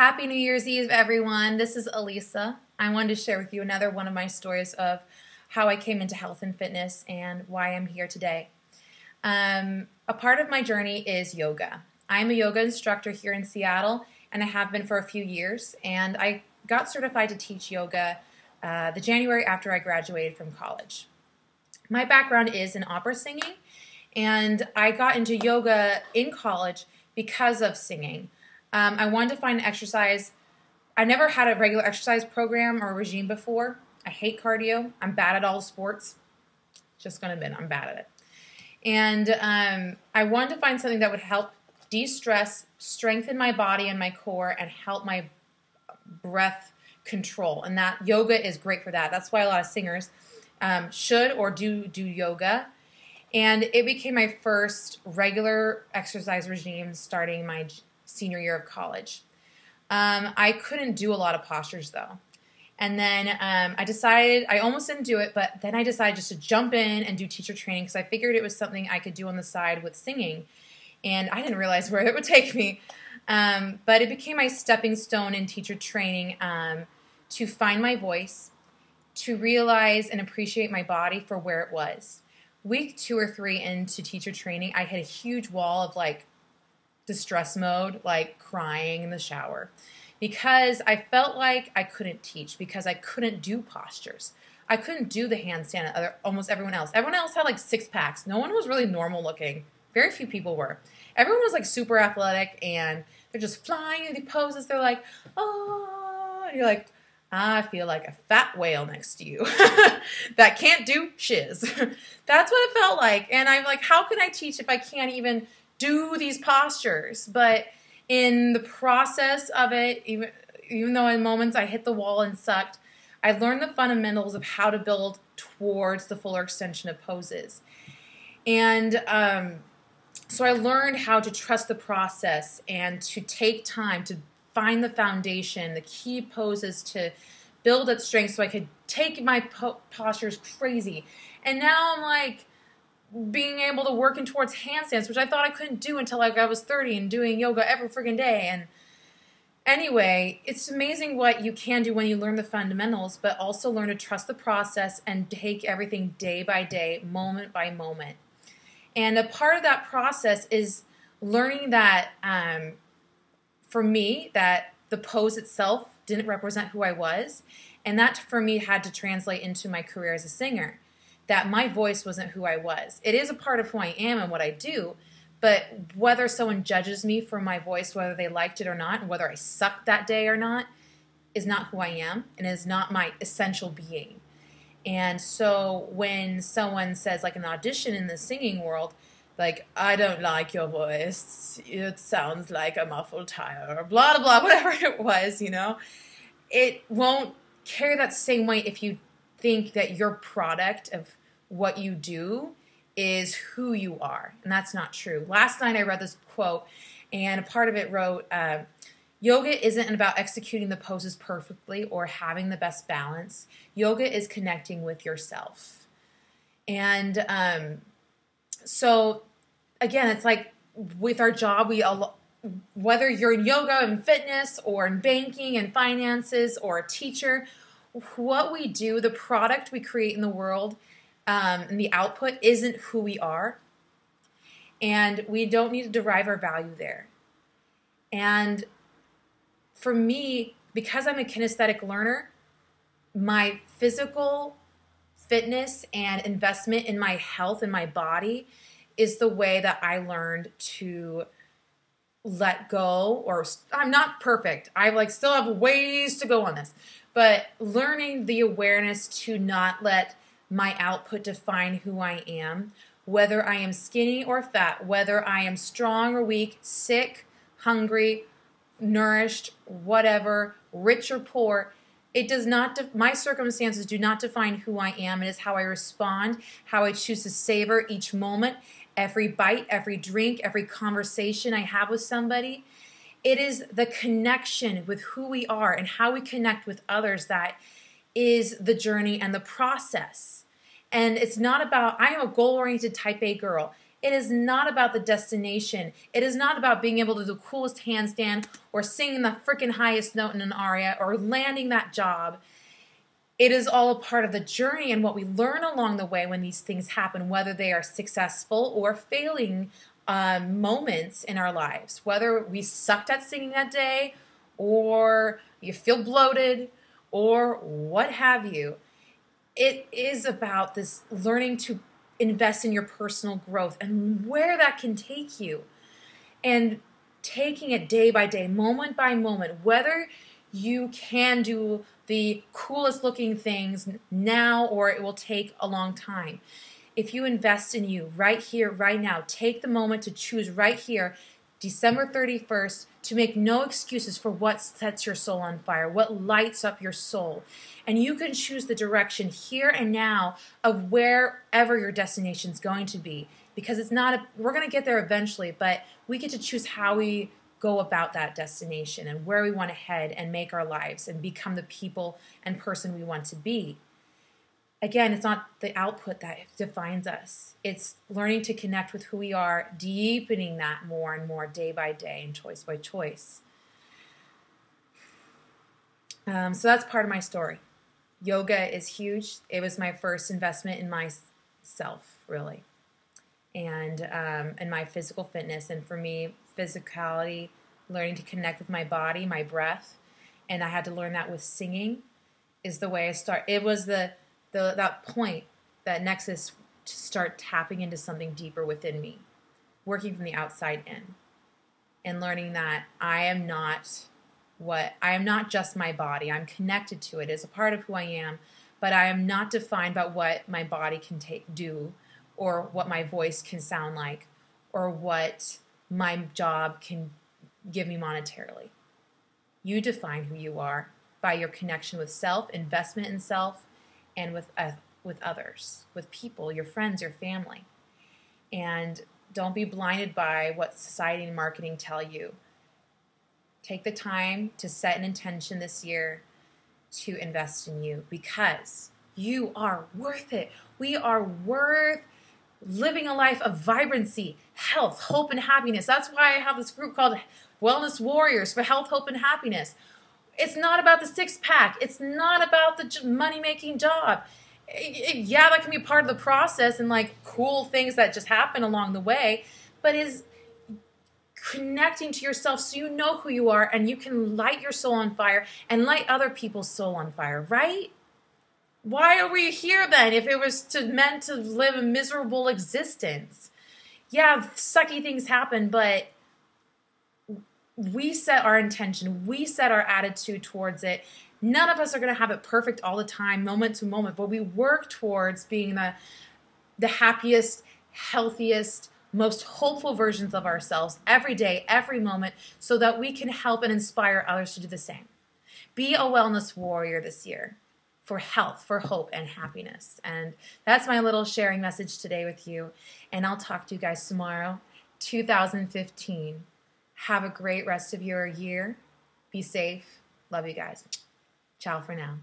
Happy New Year's Eve, everyone. This is Elisa. I wanted to share with you another one of my stories of how I came into health and fitness and why I'm here today. A part of my journey is yoga. I'm a yoga instructor here in Seattle, and I have been for a few years, and I got certified to teach yoga the January after I graduated from college. My background is in opera singing, and I got into yoga in college because of singing. I wanted to find an exercise. I never had a regular exercise program or regime before. I hate cardio. I'm bad at all sports. Just going to admit I'm bad at it. And I wanted to find something that would help de-stress, strengthen my body and my core, and help my breath control. And that yoga is great for that. That's why a lot of singers should or do yoga. And it became my first regular exercise regime starting my senior year of college. I couldn't do a lot of postures though. And then I almost didn't do it, but then I decided just to jump in and do teacher training because I figured it was something I could do on the side with singing. And I didn't realize where it would take me. But it became my stepping stone in teacher training to find my voice, to realize and appreciate my body for where it was. Week 2 or 3 into teacher training, I had a huge wall of distress mode, like crying in the shower, because I felt like I couldn't teach because I couldn't do postures. I couldn't do the handstand that almost everyone else. Everyone else had 6 packs. No one was really normal looking. Very few people were. Everyone was super athletic and they're just flying in the poses. They're like, oh, and you're like, I feel like a fat whale next to you that can't do shiz. That's what it felt like. And I'm like, how can I teach if I can't even do these postures? But in the process of it, even though in moments I hit the wall and sucked, I learned the fundamentals of how to build towards the fuller extension of poses. And so I learned how to trust the process and to take time to find the foundation, the key poses to build that strength so I could take my postures crazy. And now I'm being able to work in towards handstands, which I thought I couldn't do until I was 30 and doing yoga every friggin' day. And anyway, it's amazing what you can do when you learn the fundamentals, but also learn to trust the process and take everything day by day, moment by moment. And a part of that process is learning that, for me, that the pose itself didn't represent who I was, and that for me had to translate into my career as a singer. That my voice wasn't who I was. It is a part of who I am and what I do, but whether someone judges me for my voice, whether they liked it or not, and whether I sucked that day or not, is not who I am and is not my essential being. And so when someone says, an audition in the singing world, I don't like your voice, it sounds like a muffled tire, or blah, blah, blah, whatever it was, it won't carry that same weight if you think that your product of what you do is who you are. And that's not true. Last night I read this quote, and a part of it wrote, yoga isn't about executing the poses perfectly or having the best balance. Yoga is connecting with yourself. And so again, it's with our job, whether you're in yoga and fitness or in banking and finances or a teacher, what we do, the product we create in the world, and the output isn't who we are. And we don't need to derive our value there. And for me, because I'm a kinesthetic learner, my physical fitness and investment in my health and my body is the way that I learned to let go, or I'm not perfect. I still have ways to go on this, but learning the awareness to not let my output define who I am, whether I am skinny or fat, whether I am strong or weak, sick, hungry, nourished, whatever, rich or poor. It does not, my circumstances do not define who I am. It is how I respond, how I choose to savor each moment, every bite, every drink, every conversation I have with somebody. It is the connection with who we are and how we connect with others that is the journey and the process. And it's not about, I am a goal-oriented type A girl. It is not about the destination. It is not about being able to do the coolest handstand or singing the freaking highest note in an aria or landing that job. It is all a part of the journey and what we learn along the way when these things happen, whether they are successful or failing moments in our lives, whether we sucked at singing that day or you feel bloated or what have you. It is about this learning to invest in your personal growth and where that can take you, and taking it day by day, moment by moment, whether you can do the coolest looking things now or it will take a long time. If you invest in you right here, right now, take the moment to choose right here, December 31st, to make no excuses for what sets your soul on fire, what lights up your soul. And you can choose the direction here and now of wherever your destination is going to be. Because it's not, we're going to get there eventually, but we get to choose how we go about that destination and where we want to head and make our lives and become the people and person we want to be. Again, it's not the output that defines us. It's learning to connect with who we are, deepening that more and more day by day and choice by choice. So that's part of my story. Yoga is huge. It was my first investment in myself, really, and in my physical fitness. And for me, physicality, learning to connect with my body, my breath, and I had to learn that with singing is the way I start. It was that point, that nexus, to start tapping into something deeper within me, working from the outside in, and learning that I am not just my body. I'm connected to it as a part of who I am, but I am not defined by what my body can do, or what my voice can sound like, or what my job can give me monetarily. You define who you are by your connection with self, investment in self, and with others, with people, your friends, your family. And don't be blinded by what society and marketing tell you. Take the time to set an intention this year to invest in you, because you are worth it. We are worth living a life of vibrancy, health, hope, and happiness. That's why I have this group called Wellness Warriors for Health, Hope, and Happiness. It's not about the six-pack. It's not about the money-making job. Yeah, that can be part of the process and like cool things that just happen along the way, but is connecting to yourself so you know who you are and you can light your soul on fire and light other people's soul on fire, right? Why are we here then if it was meant to live a miserable existence? Yeah, sucky things happen, but we set our intention, we set our attitude towards it. None of us are going to have it perfect all the time, moment to moment, but we work towards being the happiest, healthiest, most hopeful versions of ourselves every day, every moment, so that we can help and inspire others to do the same. Be a wellness warrior this year for health, for hope, and happiness. And that's my little sharing message today with you. And I'll talk to you guys tomorrow, 2015. Have a great rest of your year. Be safe. Love you guys. Ciao for now.